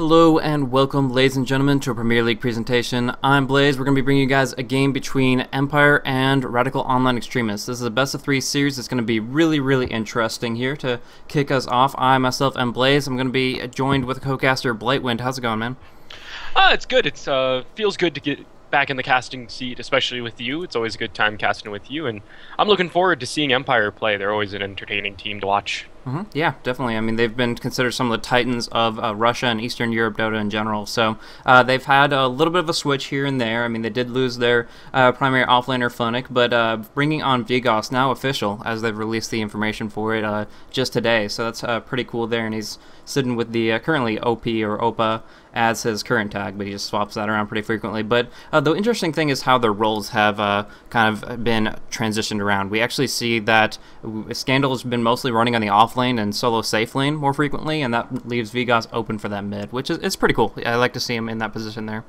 Hello and welcome, ladies and gentlemen, to a Premier League presentation. I'm Blaze. We're going to be bringing you guys a game between Empire and Radical Online Extremists. This is a best of 3 series. It's going to be really interesting here to kick us off. I myself am Blaze. I'm going to be joined with co-caster Blightwind. How's it going, man? It's good. It's feels good to get back in the casting seat, especially with you. It's always a good time casting with you, and I'm looking forward to seeing Empire play. They're always an entertaining team to watch. Yeah, definitely. I mean, they've been considered some of the titans of Russia and Eastern Europe Dota in general. So they've had a little bit of a switch here and there. I mean, they did lose their primary offlaner Funnick, but bringing on Vigos now official as they've released the information for it just today. So that's pretty cool there. And he's sitting with the currently OP or OPA as his current tag, but he just swaps that around pretty frequently. But the interesting thing is how their roles have kind of been transitioned around. We actually see that Scandal has been mostly running on the off lane and solo safe lane more frequently, and that leaves Vigos open for that mid, which is it's pretty cool. I like to see him in that position there.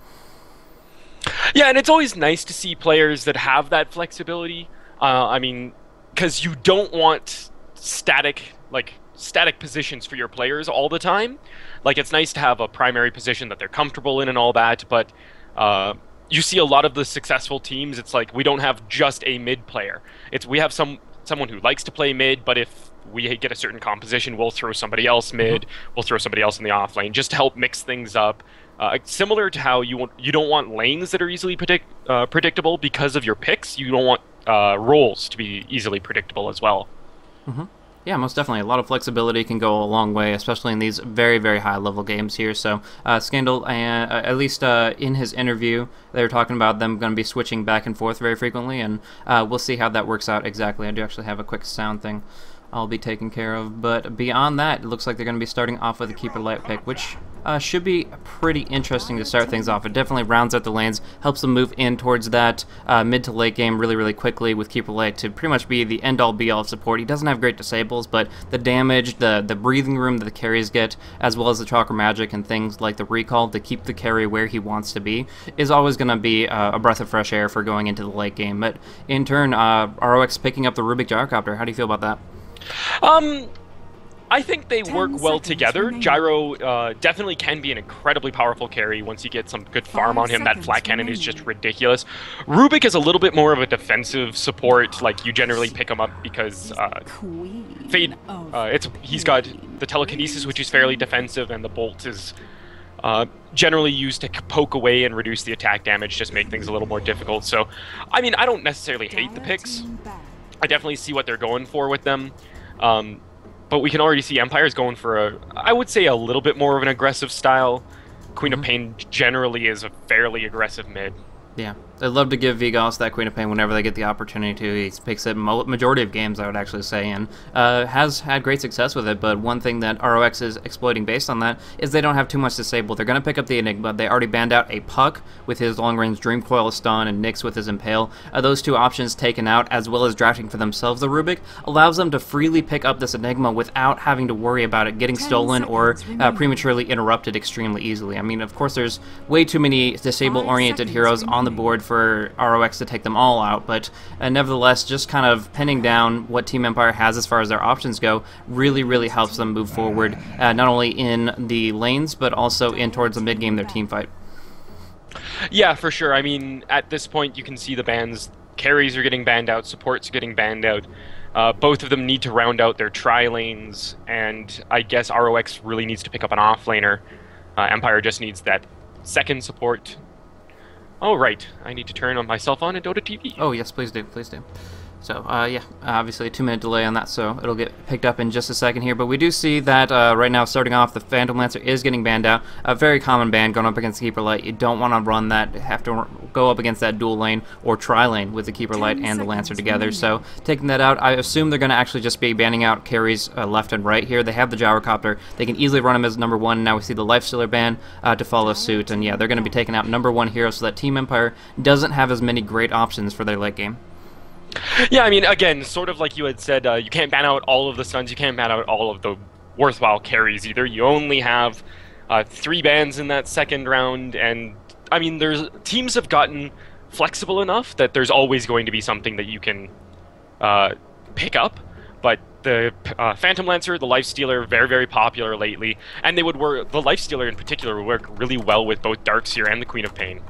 Yeah, and it's always nice to see players that have that flexibility. I mean, because you don't want static positions for your players all the time. Like, it's nice to have a primary position that they're comfortable in and all that, but you see a lot of the successful teams, it's like we don't have just a mid player. We have someone who likes to play mid, but if we get a certain composition, we'll throw somebody else mid, we'll throw somebody else in the off lane, just to help mix things up. Similar to how you don't want lanes that are easily predictable because of your picks, you don't want roles to be easily predictable as well. Yeah, most definitely. A lot of flexibility can go a long way, especially in these very high-level games here. So, Scandal, at least in his interview, they were talking about them going to be switching back and forth very frequently, and we'll see how that works out exactly. I do actually have a quick sound thing I'll be taken care of. But beyond that, it looks like they're going to be starting off with a Keeper Light pick, which should be pretty interesting to start things off. It definitely rounds out the lanes, helps them move in towards that mid to late game really quickly with Keeper Light to pretty much be the end-all be-all of support. He doesn't have great disables, but the damage, the breathing room that the carries get, as well as the Chakra Magic and things like the recall to keep the carry where he wants to be, is always going to be a breath of fresh air for going into the late game. But in turn, ROX picking up the Rubik Gyrocopter. How do you feel about that? I think they work well together. Gyro definitely can be an incredibly powerful carry once you get some good farm on him. That flat cannon is just ridiculous. Rubik is a little bit more of a defensive support. Like, you generally pick him up because Fade, he's got the telekinesis, which is fairly defensive, and the bolt is generally used to poke away and reduce the attack damage, just make things a little more difficult. So, I mean, I don't necessarily hate the picks. I definitely see what they're going for with them. But we can already see Empire's going for I would say a little bit more of an aggressive style. Queen of Pain generally is a fairly aggressive mid. Yeah, they love to give Vigos that Queen of Pain whenever they get the opportunity to. He picks it majority of games, I would actually say, and has had great success with it. But one thing that ROX is exploiting based on that is they don't have too much disable. They're going to pick up the Enigma. They already banned out a Puck with his long-range Dream Coil stun and Nyx with his Impale. Those two options taken out, as well as drafting for themselves the Rubik, allows them to freely pick up this Enigma without having to worry about it getting stolen or prematurely interrupted extremely easily. I mean, of course, there's way too many disable-oriented heroes on the board for ROX to take them all out, but nevertheless, just kind of pinning down what Team Empire has as far as their options go really helps them move forward, not only in the lanes, but also in towards the mid-game, their team fight. Yeah, for sure. I mean, at this point, you can see the bans. Carries are getting banned out, supports are getting banned out. Both of them need to round out their tri-lanes, and I guess ROX really needs to pick up an off-laner. Empire just needs that second support. Oh, right. I need to turn on myself on in Dota TV. Oh, yes, please do. Please do. So, yeah, obviously a 2-minute delay on that, so it'll get picked up in just a second here. But we do see that right now, starting off, the Phantom Lancer is getting banned out. A very common ban going up against Keeper Light. You don't want to run that, have to go up against that dual lane or tri-lane with the Keeper Light and the Lancer together. So, taking that out, I assume they're going to actually just be banning out carries left and right here. They have the Gyrocopter. They can easily run him as number 1. Now we see the Lifestealer ban to follow suit. And yeah, they're going to be taking out number 1 hero so that Team Empire doesn't have as many great options for their late game. Yeah, I mean, again, sort of like you had said, you can't ban out all of the stuns, you can't ban out all of the worthwhile carries either. You only have 3 bans in that second round, and I mean, teams have gotten flexible enough that there's always going to be something that you can pick up, but the Phantom Lancer, the Lifestealer, very, very popular lately, and they would work. The Lifestealer in particular would work really well with both Darkseer and the Queen of Pain.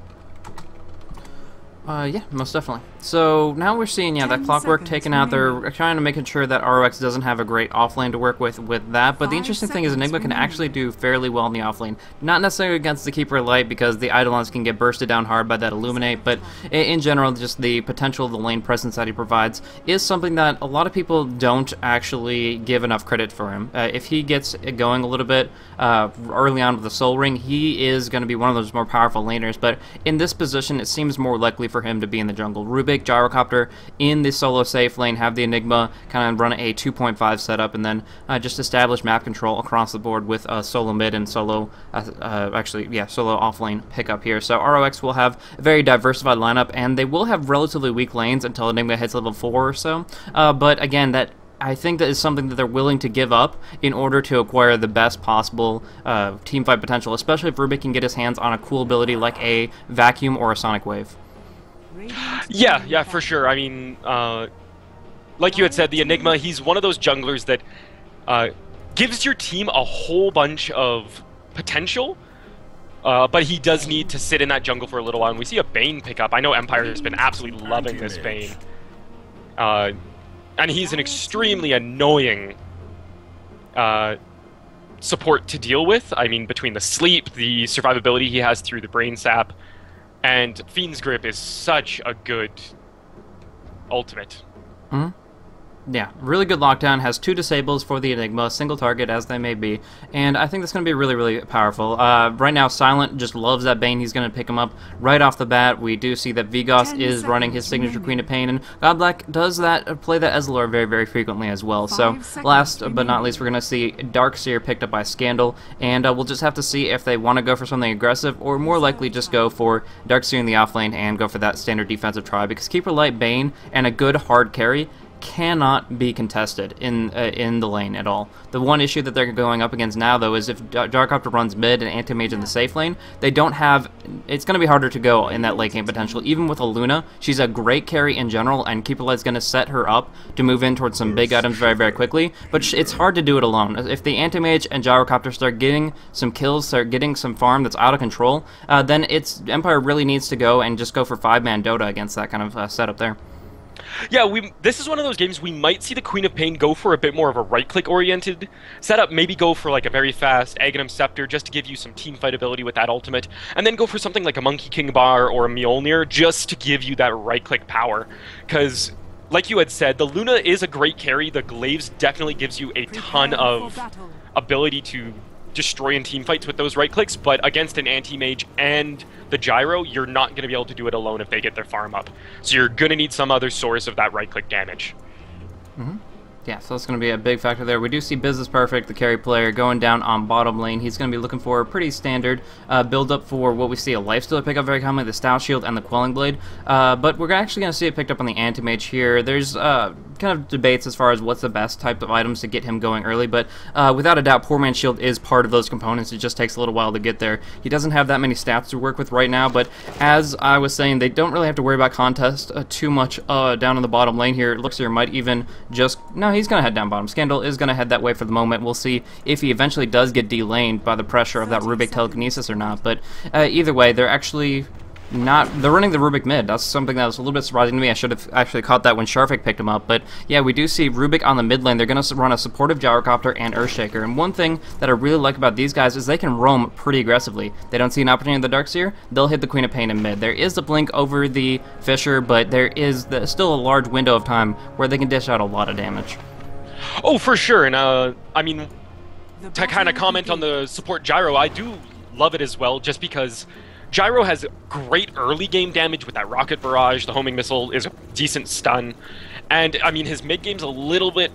Yeah, most definitely. So now we're seeing, yeah, that Clockwork taken out. They're trying to making sure that ROX doesn't have a great offlane to work with that. But the interesting thing is Enigma can actually do fairly well in the offlane. Not necessarily against the Keeper of Light because the Eidolons can get bursted down hard by that Illuminate. But in general, just the potential of the lane presence that he provides is something that a lot of people don't actually give enough credit for him. If he gets going a little bit early on with the Soul Ring, he is going to be one of those more powerful laners. But in this position, it seems more likely for him to be in the jungle. Rubik, Gyrocopter in the solo safe lane, have the Enigma kind of run a 2.5 setup, and then just establish map control across the board with solo mid and solo, solo off lane pickup here. So ROX will have a very diversified lineup, and they will have relatively weak lanes until Enigma hits level 4 or so. But again, that I think that is something that they're willing to give up in order to acquire the best possible teamfight potential, especially if Rubik can get his hands on a cool ability like a Vacuum or a Sonic Wave. Yeah, for sure. I mean, like you had said, the Enigma, he's one of those junglers that gives your team a whole bunch of potential, but he does need to sit in that jungle for a little while, and we see a Bane pick up. I know Empire has been absolutely loving this Bane. And he's an extremely annoying support to deal with. I mean, between the sleep, the survivability he has through the Brain Sap, and Fiend's Grip is such a good ultimate. Mm-hmm. Yeah, really good lockdown, has 2 disables for the Enigma, single target as they may be, and I think that's going to be really, really powerful. Right now, Silent just loves that Bane. He's going to pick him up right off the bat. We do see that Vigos is running his signature Queen of Pain, and Godblack does play that Ezreal very, very frequently as well. So, last but not least, we're going to see Darkseer picked up by Scandal, and we'll just have to see if they want to go for something aggressive, or more likely just go for Darkseer in the offlane and go for that standard defensive try, because Keeper Light, Bane, and a good hard carry cannot be contested in the lane at all. The one issue that they're going up against now, though, is if Gyrocopter runs mid and Anti-Mage in the safe lane, they don't have... It's going to be harder to go in that late game potential. Even with a Luna, she's a great carry in general, and Keeper Light's going to set her up to move in towards some big items very, very quickly, but it's hard to do it alone. If the Anti-Mage and Gyrocopter start getting some kills, start getting some farm that's out of control, then Empire really needs to go and just go for 5-man Dota against that kind of setup there. Yeah, this is one of those games we might see the Queen of Pain go for a bit more of a right-click oriented setup, maybe go for like a very fast Aghanim Scepter just to give you some team fight ability with that ultimate, and then go for something like a Monkey King Bar or a Mjolnir just to give you that right-click power. Because, like you had said, the Luna is a great carry, the Glaives definitely gives you a ton of ability to destroy in team fights with those right clicks, but against an anti-mage and the gyro, you're not going to be able to do it alone if they get their farm up. So you're going to need some other source of that right click damage. Mm-hmm. Yeah, so that's going to be a big factor there. We do see Business Perfect, the carry player, going down on bottom lane. He's going to be looking for a pretty standard build-up for what we see a Lifestealer pick up very commonly, the Stout Shield and the Quelling Blade. But we're actually going to see it picked up on the Anti-Mage here. There's kind of debates as far as what's the best type of items to get him going early, but without a doubt, Poor Man's Shield is part of those components. It just takes a little while to get there. He doesn't have that many stats to work with right now, but as I was saying, they don't really have to worry about contest too much down in the bottom lane here. Elixir might even just... No, he's going to head down bottom. Scandal is going to head that way for the moment. We'll see if he eventually does get delaned by the pressure of that Rubik telekinesis or not, but either way, they're actually... They're running the Rubik mid. That's something that was a little bit surprising to me. I should have actually caught that when Sharfik picked him up. But yeah, we do see Rubik on the mid lane. They're going to run a supportive Gyrocopter and Earthshaker. And one thing that I really like about these guys is they can roam pretty aggressively. They don't see an opportunity in the Darkseer, they'll hit the Queen of Pain in mid. There is the blink over the Fissure, but there is still a large window of time where they can dish out a lot of damage. Oh, for sure. And I mean, to kind of comment on the support Gyro, I do love it as well, just because Gyro has great early game damage with that Rocket Barrage. The homing missile is a decent stun. And, I mean, his mid game's a little bit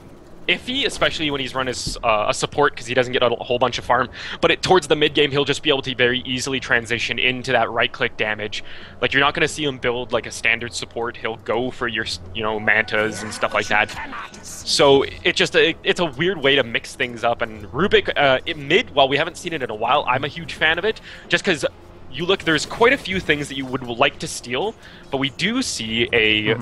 iffy, especially when he's run as a support, because he doesn't get a whole bunch of farm. But towards the mid game, he'll just be able to very easily transition into that right-click damage. Like, you're not going to see him build like a standard support. He'll go for your, mantas and stuff like that. So it's a weird way to mix things up. And Rubik, mid, while we haven't seen it in a while, I'm a huge fan of it, just because you look, there's quite a few things that you would like to steal, but we do see a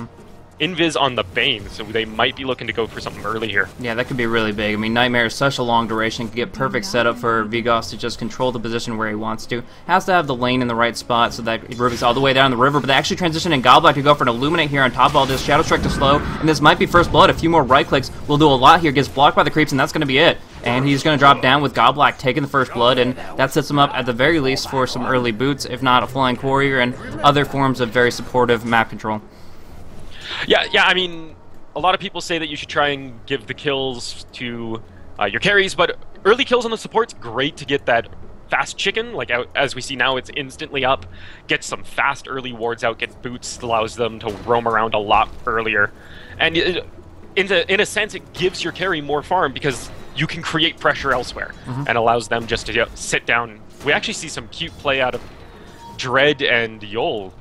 invis on the Bane, so they might be looking to go for something early here. Yeah, that could be really big. I mean, Nightmare is such a long duration, can get perfect setup for Vigos to just control the position where he wants to. Has to have the lane in the right spot so that Rubik's all the way down the river, but they actually transition in Godblack to go for an Illuminate here on top of all this. Shadow Strike to slow, and this might be first blood. A few more right clicks will do a lot here. Gets blocked by the creeps, and that's going to be it. And he's going to drop down with Godblack taking the first blood, and that sets him up at the very least for some early boots, if not a Flying Courier and other forms of very supportive map control. Yeah, I mean, a lot of people say that you should try and give the kills to your carries, but early kills on the support's great to get that fast chicken. Like, as we see now, it's instantly up. Get some fast early wards out, get boots, allows them to roam around a lot earlier. And in a sense, it gives your carry more farm because you can create pressure elsewhere and allows them just to sit down. We actually see some cute play out of Dread and Yol.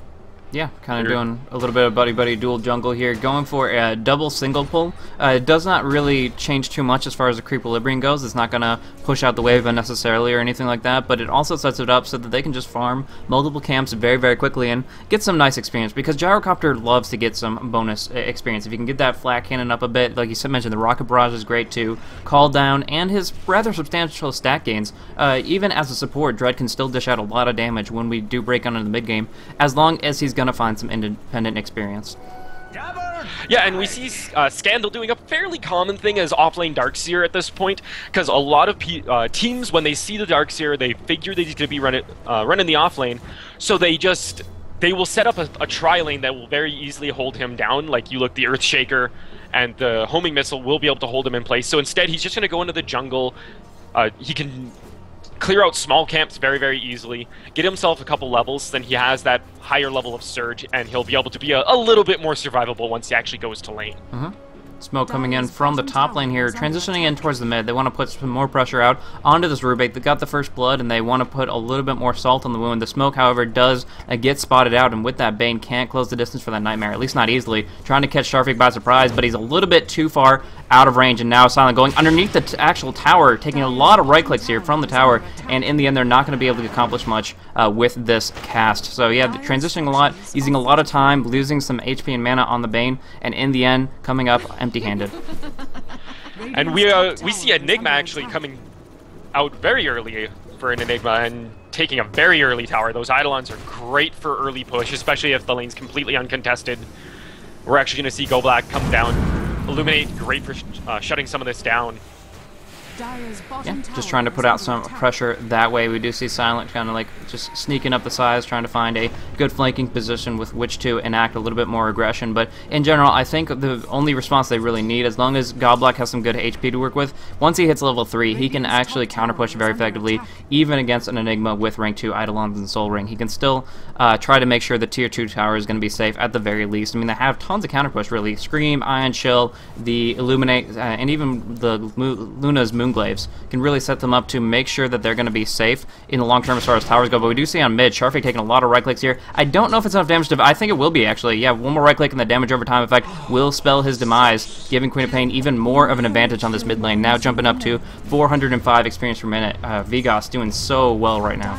Yeah, kind of doing a little bit of buddy-buddy dual jungle here. Going for a double single pull. It does not really change too much as far as the Creequilibrium goes. It's not going to push out the wave unnecessarily or anything like that, but it also sets it up so that they can just farm multiple camps very, very quickly and get some nice experience, because Gyrocopter loves to get some bonus experience. If you can get that flat cannon up a bit, like you mentioned, the Rocket Barrage is great too. Call down, and his rather substantial stat gains. Even as a support, Dread can still dish out a lot of damage when we do break on in the mid-game, as long as he's going to find some independent experience. Yeah, and we see Scandal doing a fairly common thing as offlane Darkseer at this point, because a lot of teams, when they see the Darkseer, they figure that he's going to be running the offlane, so they will set up a tri-lane that will very easily hold him down. Like, you look, the Earthshaker and the homing missile will be able to hold him in place, so instead he's just going to go into the jungle. He can clear out small camps very, very easily, get himself a couple levels, then he has that higher level of Surge, and he'll be able to be a little bit more survivable once he actually goes to lane. Smoke coming in from the top lane here, transitioning in towards the mid. They want to put some more pressure out onto this Rubik. They got the first blood, and they want to put a little bit more salt on the wound. The Smoke, however, does get spotted out, and with that, Bane can't close the distance for that Nightmare, at least not easily. Trying to catch Sharfik by surprise, but he's a little bit too far out of range, and now Silent going underneath the actual tower, taking a lot of right clicks here from the tower, and in the end, they're not going to be able to accomplish much with this cast. So yeah, transitioning a lot, using a lot of time, losing some HP and mana on the Bane, and in the end, coming up empty-handed. And we see Enigma actually coming out very early for an Enigma and taking a very early tower. Those Eidolons are great for early push, especially if the lane's completely uncontested. We're actually going to see Goblack come down. Illuminate, great for shutting some of this down. Yeah, just trying to put out some pressure that way. We do see Silent kind of like just sneaking up the sides, trying to find a good flanking position with which to enact a little bit more aggression. But in general, I think the only response they really need, as long as Godblack has some good HP to work with, once he hits level 3, he can actually counter push very effectively, even against an Enigma with rank 2 Eidolons and Soul Ring. He can still try to make sure the tier 2 tower is going to be safe at the very least. I mean, they have tons of counter push, really. Scream, Ion Chill, the Illuminate, and even the Luna's Moonglaves can really set them up to make sure that they're going to be safe in the long term as far as towers go. But we do see on mid, Sharfik taking a lot of right clicks here. I don't know if it's enough damage to... I think it will be, actually. Yeah, one more right click and the damage over time effect will spell his demise, giving Queen of Pain even more of an advantage on this mid lane. Now jumping up to 405 experience per minute. Vigos doing so well right now.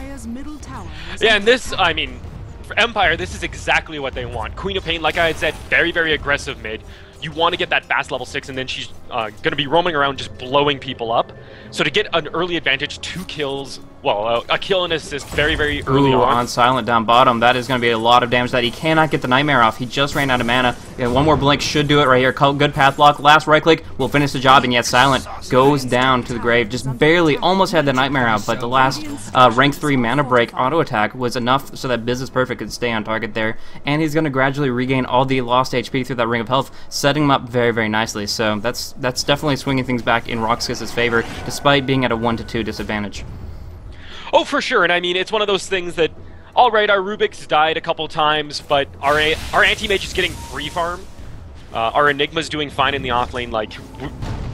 Yeah, and this, I mean, for Empire, this is exactly what they want. Queen of Pain, like I had said, very, very aggressive mid. You want to get that fast level 6, and then she's going to be roaming around just blowing people up. So to get an early advantage, 2 kills, well, a kill and assist very, very early on. Silent down bottom, that is going to be a lot of damage that he cannot get the Nightmare off. He just ran out of mana. Yeah, one more blink should do it right here. Good path block, last right click will finish the job, and yet Silent goes down to the grave. Just barely, almost had the Nightmare out, but the last rank 3 mana break auto attack was enough so that Business Perfect could stay on target there. And he's going to gradually regain all the lost HP through that Ring of Health, setting him up very, very nicely. So that's definitely swinging things back in rox.KIS's favor, despite being at a 1-2 disadvantage. Oh, for sure, and I mean, it's one of those things that, alright, our Rubik's died a couple times, but our anti-mage is getting free farm. Our Enigma's doing fine in the offlane. Like,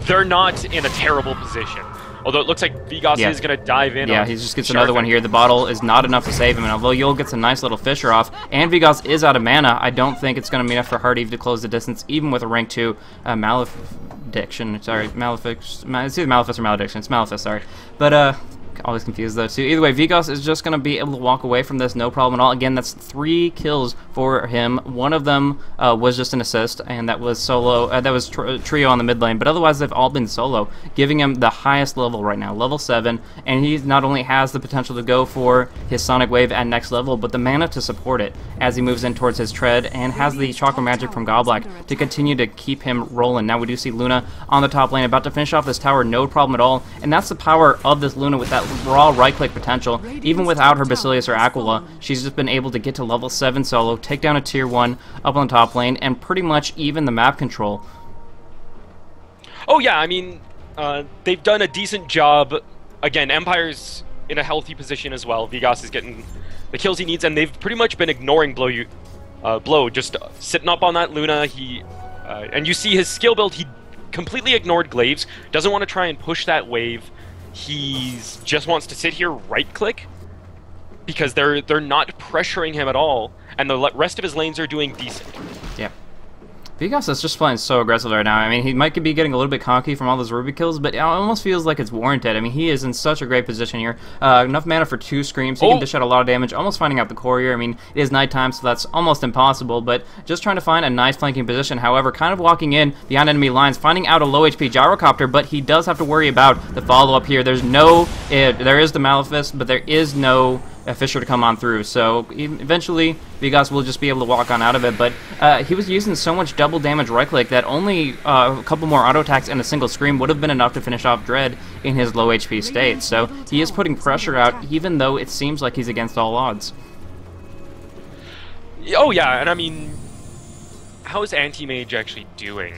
they're not in a terrible position. Although it looks like Vigos is going to dive in. Yeah, he just gets another one here. The bottle is not enough to save him, and although Yul gets a nice little Fisher off, and Vigos is out of mana, I don't think it's going to be enough for Hardeve to close the distance, even with a rank 2 Malediction. Sorry, Malefic. It's either Malefice or Malediction. It's Malefice, sorry. But, Always confused though too. Either way, Vigos is just going to be able to walk away from this, no problem at all. Again, that's 3 kills for him. One of them was just an assist, and that was solo. That was trio on the mid lane, but otherwise they've all been solo, giving him the highest level right now, level 7. And he not only has the potential to go for his Sonic Wave at next level, but the mana to support it as he moves in towards his tread, and has the Chakra Magic from Godblack to continue to keep him rolling. Now we do see Luna on the top lane, about to finish off this tower, no problem at all. And that's the power of this Luna with that raw right-click potential. Even without her Basilius or Aquila, she's just been able to get to level 7 solo, take down a tier 1 up on the top lane, and pretty much even the map control. Oh yeah, I mean, they've done a decent job. Again, Empire's in a healthy position as well. Vigos is getting the kills he needs, and they've pretty much been ignoring Blow, just sitting up on that Luna. And you see his skill build, he completely ignored Glaives, doesn't want to try and push that wave. He's just wants to sit here, right-click, because they're not pressuring him at all, and the rest of his lanes are doing decent. Yeah. Vigos is just playing so aggressive right now. I mean, he might be getting a little bit cocky from all those Ruby kills, but it almost feels like it's warranted. I mean, he is in such a great position here. Enough mana for 2 screams. He can dish out a lot of damage, almost finding out the courier. I mean, it is nighttime, so that's almost impossible, but just trying to find a nice flanking position. However, kind of walking in behind enemy lines, finding out a low HP Gyrocopter, but he does have to worry about the follow-up here. There's no... there is the Malefice, but there is no... Fisher to come on through, so eventually Vigos will just be able to walk on out of it, but he was using so much double damage right click that only a couple more auto attacks and a single scream would have been enough to finish off Dread in his low HP state, so he is putting pressure out even though it seems like he's against all odds. Oh yeah, and I mean, how is Anti-Mage actually doing?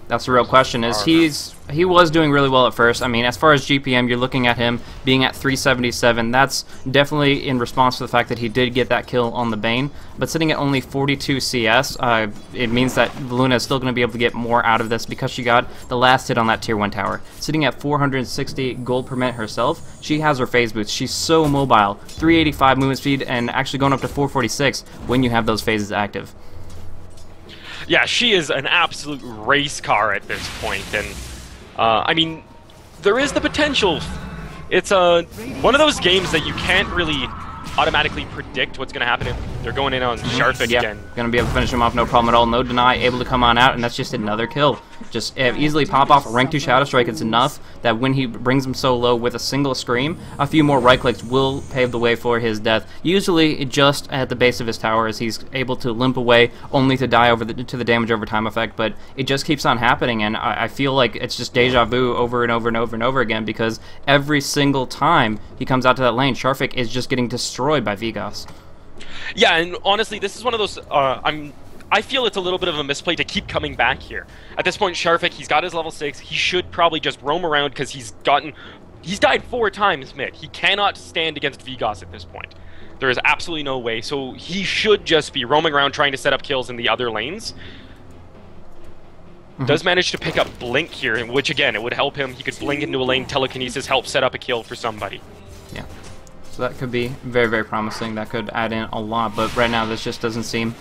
That's the real question. Is he was doing really well at first. I mean, as far as GPM, you're looking at him being at 377. That's definitely in response to the fact that he did get that kill on the Bane. But sitting at only 42 CS, it means that Luna is still going to be able to get more out of this because she got the last hit on that tier 1 tower. Sitting at 460 gold per minute herself, she has her phase boots. She's so mobile. 385 movement speed and actually going up to 446 when you have those phases active. Yeah, she is an absolute race car at this point, and I mean, there is the potential. It's one of those games that you can't really automatically predict what's going to happen if they're going in on Sharfik again. Going to be able to finish him off, no problem at all. No deny, able to come on out, and that's just another kill. Just easily pop off a rank 2 Shadow Strike. It's enough that when he brings him so low with a single scream, a few more right clicks will pave the way for his death. Usually just at the base of his tower as he's able to limp away only to die to the damage over time effect, but it just keeps on happening, and I feel like it's just deja vu over and over and over and over again, because every single time he comes out to that lane, Sharfik is just getting destroyed by Vigos. Yeah, and honestly, this is one of those, I feel it's a little bit of a misplay to keep coming back here. At this point, Sharfik, he's got his level 6. He should probably just roam around because he's died 4 times mid. He cannot stand against Vigos at this point. There is absolutely no way. So he should just be roaming around trying to set up kills in the other lanes. Does manage to pick up Blink here, which again, it would help him. He could blink into a lane, telekinesis, help set up a kill for somebody. Yeah. So that could be very, very promising. That could add in a lot, but right now this just doesn't seem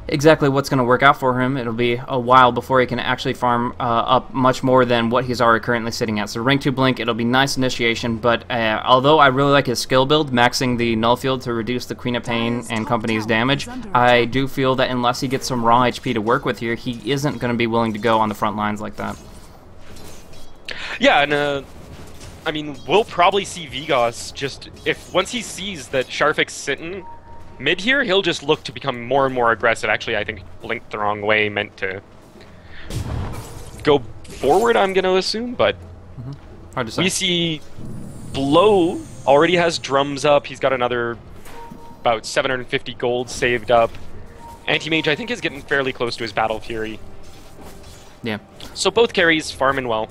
exactly what's going to work out for him. It'll be a while before he can actually farm up much more than what he's already currently sitting at. So rank 2 Blink, it'll be nice initiation, but although I really like his skill build, maxing the Null Field to reduce the Queen of Pain and company's damage, I do feel that unless he gets some raw HP to work with here, he isn't going to be willing to go on the front lines like that. Yeah, and I mean, we'll probably see Vigos just, once he sees that Sharfik's sitting mid here, he'll just look to become more and more aggressive. Actually, I think blinked the wrong way, meant to go forward, I'm going to assume, but hard to say. We see Blow already has drums up. He's got another about 750 gold saved up. Anti-Mage, I think, is getting fairly close to his Battle Fury. Yeah. So both carries farming well.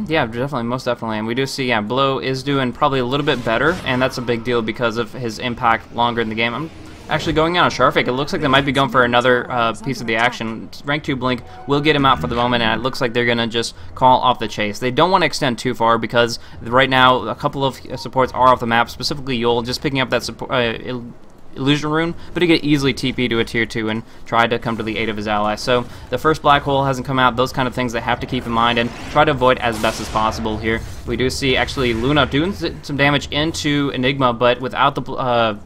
Yeah, definitely, most definitely. And we do see, yeah, Blow is doing probably a little bit better, and that's a big deal because of his impact longer in the game. I'm actually going in on Sharfik. It looks like they might be going for another piece of the action. Rank 2 Blink will get him out for the moment, and it looks like they're going to just call off the chase. They don't want to extend too far because right now a couple of supports are off the map, specifically Yul, just picking up that support. Illusion Rune, but he could easily TP to a tier 2 and try to come to the aid of his ally. So the first black hole hasn't come out, those kind of things they have to keep in mind and try to avoid as best as possible here. We do see actually Luna doing some damage into Enigma, but without the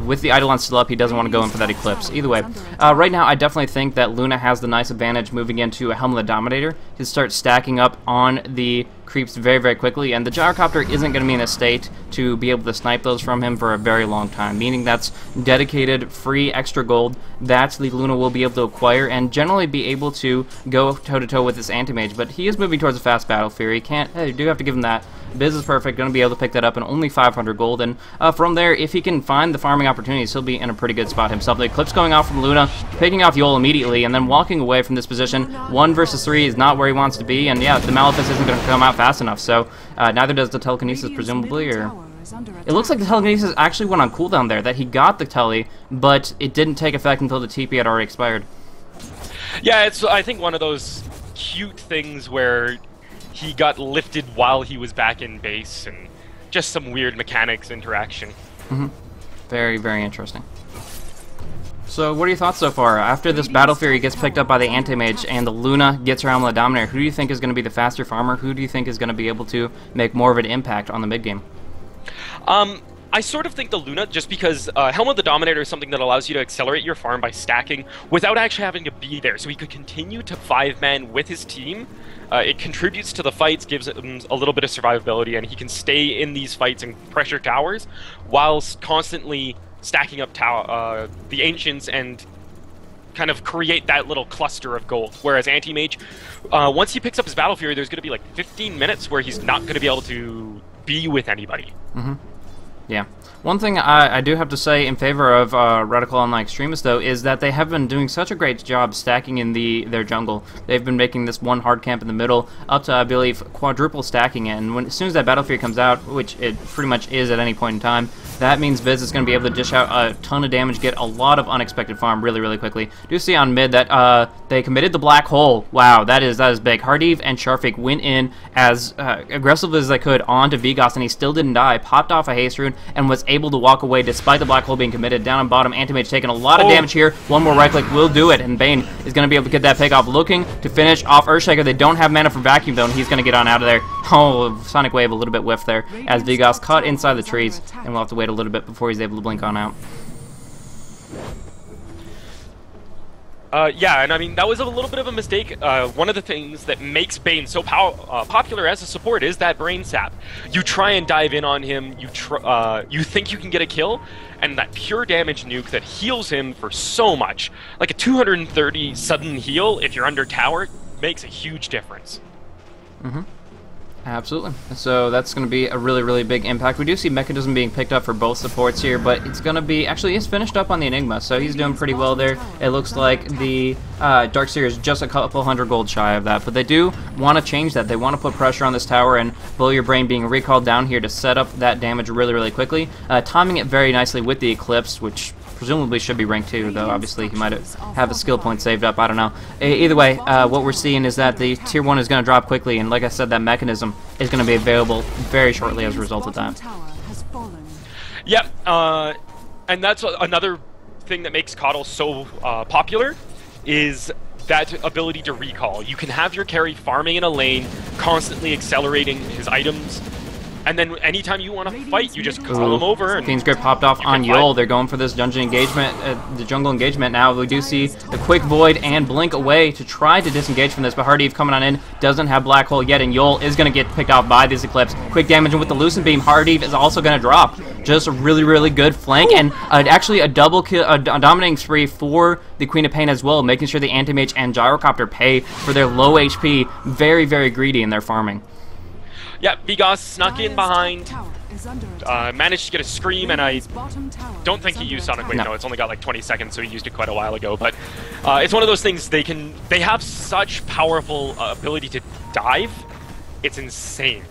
with the Eidolon still up, he doesn't want to go in for that Eclipse. Either way, right now I definitely think that Luna has the nice advantage moving into a Helm of the Dominator. He'll start stacking up on the creeps very, very quickly, and the Gyrocopter isn't going to be in a state to be able to snipe those from him for a very long time, meaning that's dedicated, free, extra gold that the Luna will be able to acquire and generally be able to go toe-to-toe with this Anti-Mage, but he is moving towards a fast Battle Fury. You do have to give him that. Biz is perfect, going to be able to pick that up in only 500 gold, and from there, if he can find the farming opportunities, he'll be in a pretty good spot himself. The Eclipse going off from Luna, picking off Yol immediately, and then walking away from this position. 1 versus 3 is not where he wants to be, and yeah, the Malefice isn't going to come out fast enough, so neither does the Telekinesis, presumably, or... It looks like the Telekinesis actually went on cooldown there, that he got the Tele, but it didn't take effect until the TP had already expired. Yeah, it's, I think, one of those cute things where he got lifted while he was back in base, and just some weird mechanics interaction. Mm-hmm. Very, very interesting. So, what are your thoughts so far? After this Battle Fury gets picked up by the Anti-Mage and the Luna gets her Helm of the Dominator, who do you think is going to be the faster farmer? Who do you think is going to be able to make more of an impact on the mid-game? I sort of think the Luna, just because Helm of the Dominator is something that allows you to accelerate your farm by stacking without actually having to be there. So he could continue to 5-man with his team. It contributes to the fights, gives him a little bit of survivability, and he can stay in these fights and pressure towers whilst constantly stacking up the Ancients and kind of create that little cluster of gold. Whereas Anti-Mage, once he picks up his Battle Fury, there's going to be like 15 minutes where he's not going to be able to be with anybody. Mm-hmm. Yeah. One thing I do have to say in favor of Radical Online Extremists, though, is that they have been doing such a great job stacking in their jungle. They've been making this one hard camp in the middle up to, I believe, quadruple stacking it. And as soon as that Battle Fury comes out, which it pretty much is at any point in time, that means Viz is going to be able to dish out a ton of damage, get a lot of unexpected farm really, really quickly. Do see on mid that they committed the black hole. Wow, that is big. Hardiv and Sharfik went in as aggressively as they could onto Vigos, and he still didn't die. Popped off a haste rune and was able to walk away despite the black hole being committed. Down on bottom, Anti-Mage taking a lot of damage here. One more right click will do it, and Bane is going to be able to get that pick off. Looking to finish off Earthshaker. They don't have mana for Vacuum, though, and he's going to get on out of there. Oh, Sonic Wave a little bit whiffed there as Vigos caught inside the trees, and we'll have to wait a little bit before he's able to blink on out. Yeah, and I mean, that was a little bit of a mistake. One of the things that makes Bane so popular as a support is that Brain Sap. You try and dive in on him, you think you can get a kill, and that pure damage nuke that heals him for so much. Like a 230 sudden heal, if you're under tower, makes a huge difference. Mm-hmm. Absolutely. So that's going to be a really, really big impact. We do see Mechanism being picked up for both supports here, but it's going to be... Actually, he's finished up on the Enigma, so he's doing pretty well there. It looks like the Darkseer is just a couple hundred gold shy of that, but they do want to change that. They want to put pressure on this tower, and Blow Your Brain being recalled down here to set up that damage really, really quickly. Timing it very nicely with the Eclipse, which presumably should be rank 2, though obviously he might have a skill point saved up, I don't know. Either way, what we're seeing is that the tier 1 is going to drop quickly, and like I said, that Mechanism is going to be available very shortly as a result of that. Yep, and that's another thing that makes Coddle so popular, is that ability to recall. You can have your carry farming in a lane, constantly accelerating his items, and then anytime you want to fight, you just call them over. And Fiend's Grip popped off on Yol. They're going for this dungeon engagement, the jungle engagement now. We do see the Quick Void and Blink away to try to disengage from this, but Hardiv coming on in, doesn't have Black Hole yet, and Yol is going to get picked off by this Eclipse. Quick damage, and with the Lucent Beam, Hardiv is also going to drop. Just a really, really good flank, and actually a double kill, a dominating spree for the Queen of Pain as well, making sure the Anti-Mage and Gyrocopter pay for their low HP. Very, very greedy in their farming. Yeah, Vigos snuck in behind, managed to get a Scream, and I don't think he used Sonic Wave. No, it's only got like 20 seconds, so he used it quite a while ago. But it's one of those things, they have such powerful ability to dive. It's insane.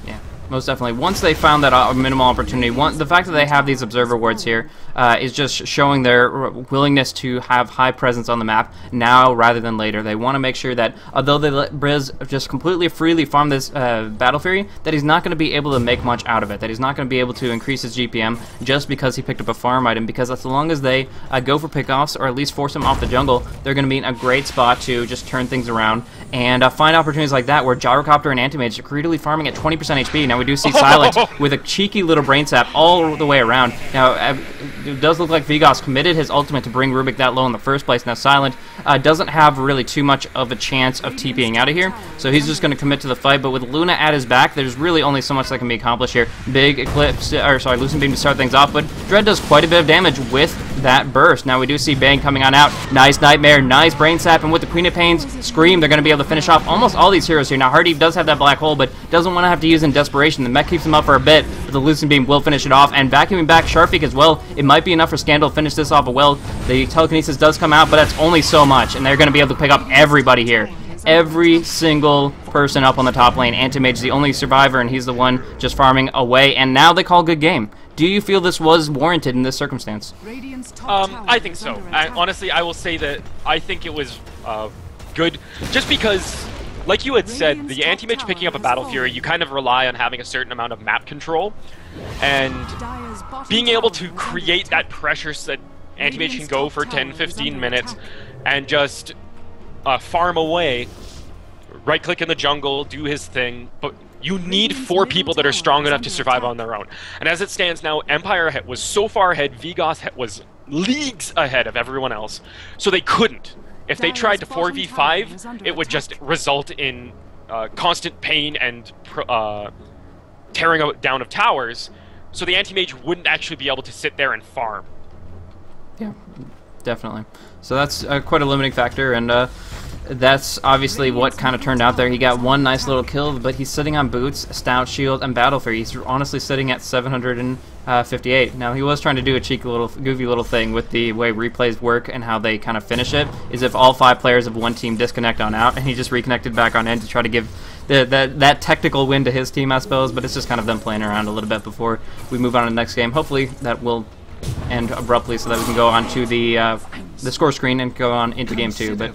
Yeah. Most definitely. Once they found that minimal opportunity, the fact that they have these observer wards here is just showing their willingness to have high presence on the map now rather than later. They want to make sure that although they let Briz just completely freely farm this Battle Fury, that he's not going to be able to make much out of it, that he's not going to be able to increase his GPM just because he picked up a farm item, because as long as they go for pickoffs or at least force him off the jungle, they're going to be in a great spot to just turn things around and find opportunities like that where Gyrocopter and Anti-Mage are greedily farming at 20% HP. Now we do see Silence with a cheeky little brain sap all the way around. Now it does look like Vigos committed his ultimate to bring Rubik that low in the first place. Now Silent doesn't have really too much of a chance of TPing out of here, so he's just going to commit to the fight, but with Luna at his back, there's really only so much that can be accomplished here. Big Eclipse, or sorry, Lucent Beam to start things off, but Dread does quite a bit of damage with that burst. Now we do see Bang coming on out. Nice Nightmare, nice Brain Sap, and with the Queen of Pain's Scream, they're going to be able to finish off almost all these heroes here. Now Hardy does have that black hole, but doesn't want to have to use it in desperation. The mech keeps him up for a bit, but the Lucent Beam will finish it off, and vacuuming back Sharpik as well. It might be enough for Scandal to finish this off well. The Telekinesis does come out, but that's only so much, and they're going to be able to pick up everybody here. Every single person up on the top lane. Anti-Mage is the only survivor, and he's the one just farming away, and now they call good game. Do you feel this was warranted in this circumstance? I think so. Honestly, I will say that I think it was good, just because, like you had said, the Anti-Mage picking up a Battle Fury, you kind of rely on having a certain amount of map control, and being able to create that pressure so that Anti-Mage can go for 10-15 minutes and just farm away, right-click in the jungle, do his thing, but you need 4 people that are strong enough to survive on their own. And as it stands now, Empire was so far ahead, Vigos was leagues ahead of everyone else, so they couldn't. If they tried to 4v5, it would just result in constant pain and tearing down of towers, so the Anti-Mage wouldn't actually be able to sit there and farm. Yeah, definitely. So that's quite a limiting factor, and that's obviously what kind of turned out there. He got one nice little kill, but he's sitting on Boots, Stout Shield, and Battle Fury. He's honestly sitting at 758. Now, he was trying to do a cheeky little, goofy little thing with the way replays work and how they kind of finish it, is if all 5 players of one team disconnect on out, and he just reconnected back on in to try to give that technical win to his team, I suppose, but it's just kind of them playing around a little bit before we move on to the next game. Hopefully, that will end abruptly so that we can go on to the score screen and go on into game 2. But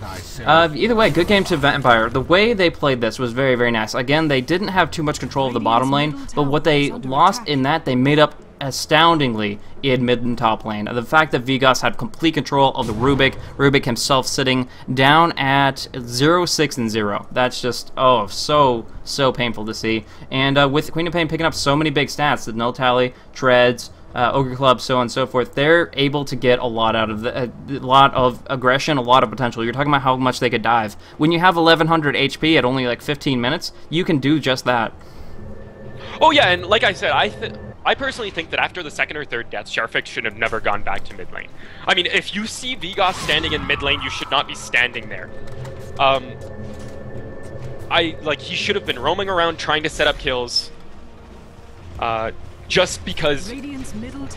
either way, good game to Empire. The way they played this was very, very nice. Again, they didn't have too much control of the bottom lane, but what they lost in that, they made up astoundingly in mid and top lane. The fact that Vigos had complete control of the Rubik himself sitting down at 0-6-0. That's just, oh, so painful to see. And with Queen of Pain picking up so many big stats, the Null Tally, Treads, Ogre Club, so on and so forth, they're able to get a lot out of a lot of aggression, a lot of potential. You're talking about how much they could dive. When you have 1100 HP at only like 15 minutes, you can do just that. Oh yeah, and like I said, I personally think that after the 2nd or 3rd death, Sharpik should have never gone back to mid lane. I mean, if you see Vigos standing in mid lane, you should not be standing there. He should have been roaming around trying to set up kills. Just because,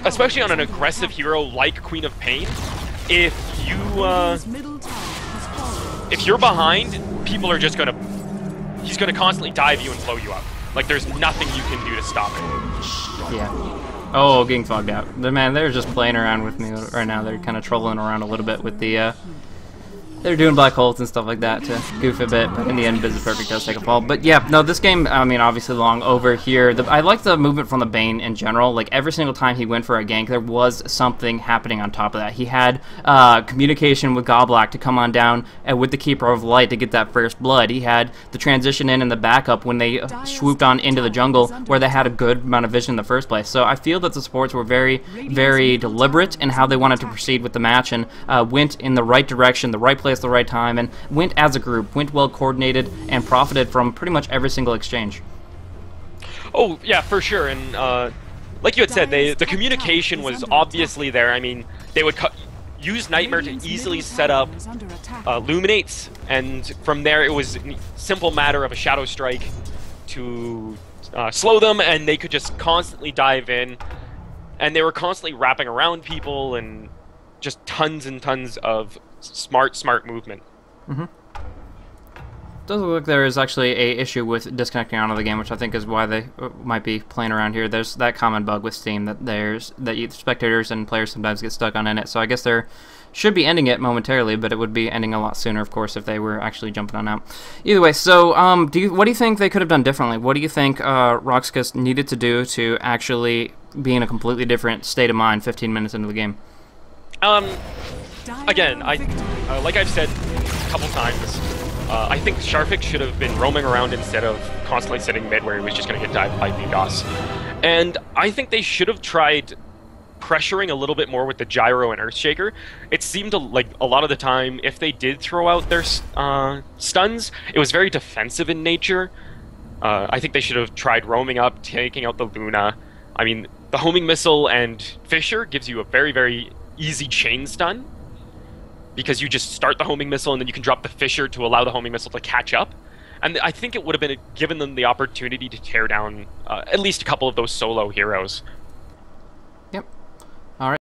especially on an aggressive hero like Queen of Pain, if you're behind, people are just he's gonna constantly dive you and blow you up. Like, there's nothing you can do to stop it. Yeah. Oh, getting fogged out. Man, they're just playing around with me right now. They're kind of trolling around a little bit with the they're doing black holes and stuff like that to goof a bit, but in the end, Business Perfect does take a fall. But yeah, no, this game, I mean, obviously long over here. I like the movement from the Bane in general. Like, every single time he went for a gank, there was something happening on top of that. He had communication with Goblak to come on down with the Keeper of Light to get that first blood. He had the transition in and the backup when they swooped on into the jungle, where they had a good amount of vision in the first place. So I feel that the supports were very, very deliberate in how they wanted to proceed with the match, and went in the right direction, the right place, the right time, and went as a group, went well coordinated, and profited from pretty much every single exchange. Oh yeah, for sure. And like you had said, the communication was obviously there. I mean, they would use Nightmare to easily set up Luminates, and from there it was a simple matter of a Shadow Strike to slow them, and they could just constantly dive in, and they were constantly wrapping around people, and just tons and tons of smart movement. doesn't look like there is actually a issue with disconnecting out of the game, which I think is why they might be playing around here. There's that common bug with Steam that spectators and players sometimes get stuck on in it. So I guess they're should be ending it momentarily, but it would be ending a lot sooner, of course, if they were actually jumping on out. Either way, so what do you think they could have done differently? What do you think rox.KIS needed to do to actually be in a completely different state of mind 15 minutes into the game? Again, like I've said a couple times, I think Sharpik should have been roaming around instead of constantly sitting mid where he was just going to get dived by Vigos. And I think they should have tried pressuring a little bit more with the Gyro and Earthshaker. It seemed like a lot of the time, if they did throw out their stuns, it was very defensive in nature. I think they should have tried roaming up, taking out the Luna. I mean, the homing missile and Fissure gives you a very, very easy chain stun, because you just start the homing missile and then you can drop the Fissure to allow the homing missile to catch up. And I think it would have been given them the opportunity to tear down at least a couple of those solo heroes